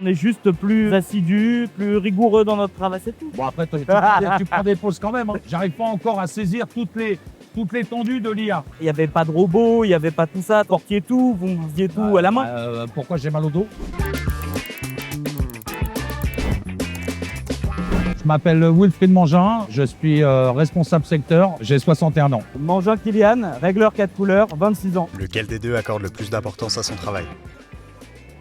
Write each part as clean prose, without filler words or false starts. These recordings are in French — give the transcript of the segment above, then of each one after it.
On est juste plus assidus, plus rigoureux dans notre travail, c'est tout. Bon, après, tu prends des pauses quand même. Hein. J'arrive pas encore à saisir toute l'étendue de l'IA. Il n'y avait pas de robot, il n'y avait pas tout ça. Portiez tout, vous faisiez tout à la main. Pourquoi j'ai mal au dos? Je m'appelle Wilfried Mangin, je suis responsable secteur, j'ai 61 ans. Mangin Kylian, régleur 4 couleurs, 26 ans. Lequel des deux accorde le plus d'importance à son travail?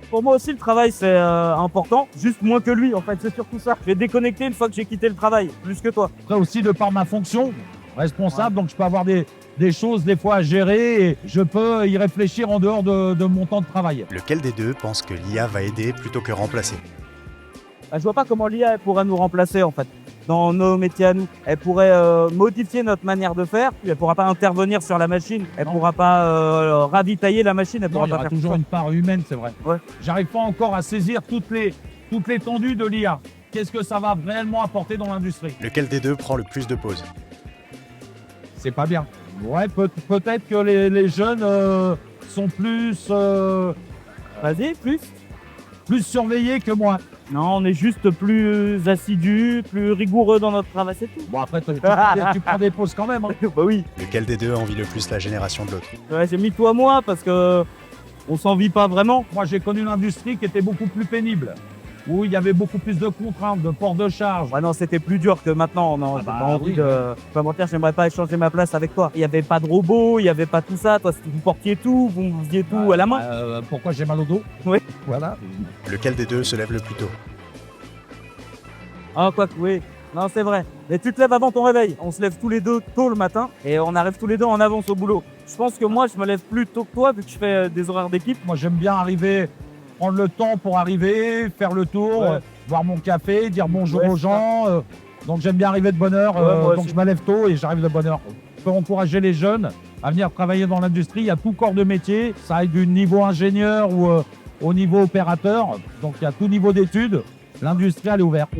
Pour moi aussi, le travail, c'est important. Juste moins que lui, en fait, c'est surtout ça. Je vais déconnecter une fois que j'ai quitté le travail, plus que toi. Après aussi, de par ma fonction, responsable, donc je peux avoir des choses des fois à gérer et je peux y réfléchir en dehors de mon temps de travail. Lequel des deux pense que l'IA va aider plutôt que remplacer? Je vois pas comment l'IA elle pourrait nous remplacer, en fait, dans nos métiers à nous. Elle pourrait modifier notre manière de faire. Elle pourra pas intervenir sur la machine. Elle pourra pas ravitailler la machine. Elle Non, pourra il y pas aura faire toujours tout une part humaine, c'est vrai. Ouais. J'arrive pas encore à saisir toute l'étendue de l'IA. Qu'est-ce que ça va réellement apporter dans l'industrie? Lequel des deux prend le plus de pauses? C'est pas bien. Ouais, peut-être que les jeunes sont plus Vas-y, plus. surveillés que moi. Non, on est juste plus assidus, plus rigoureux dans notre travail, c'est tout. Bon, après, tu prends des pauses quand même. Hein. Bah oui. Lequel des deux envie le plus la génération de l'autre? Ouais, j'ai mis toi moi parce que on s'en vit pas vraiment. Moi, j'ai connu une industrie qui était beaucoup plus pénible, où il y avait beaucoup plus de contraintes, de port de charge. Ouais, non, c'était plus dur que maintenant. Non, j'ai pas envie oui. de. Je vais pas mentir, j'aimerais pas échanger ma place avec toi. Il y avait pas de robot, il y avait pas tout ça. Toi, vous portiez tout, vous faisiez tout à la main. Pourquoi j'ai mal au dos? Oui. Voilà. Lequel des deux se lève le plus tôt? Ah, quoi que oui. Non, c'est vrai. Mais tu te lèves avant ton réveil. On se lève tous les deux tôt le matin et on arrive tous les deux en avance au boulot. Je pense que moi, je me lève plus tôt que toi vu que je fais des horaires d'équipe. Moi, j'aime bien arriver, prendre le temps pour arriver, faire le tour, Ouais. boire mon café, dire bonjour Ouais, aux c'est gens. Donc, j'aime bien arriver de bonne heure. Ouais, moi donc, aussi. je me lève tôt et j'arrive de bonne heure. Je peux encourager les jeunes à venir travailler dans l'industrie. Il y a tout corps de métier. Ça aille du niveau ingénieur ou au niveau opérateur. Donc, il y a tout niveau d'études. L'industrie, elle est ouverte.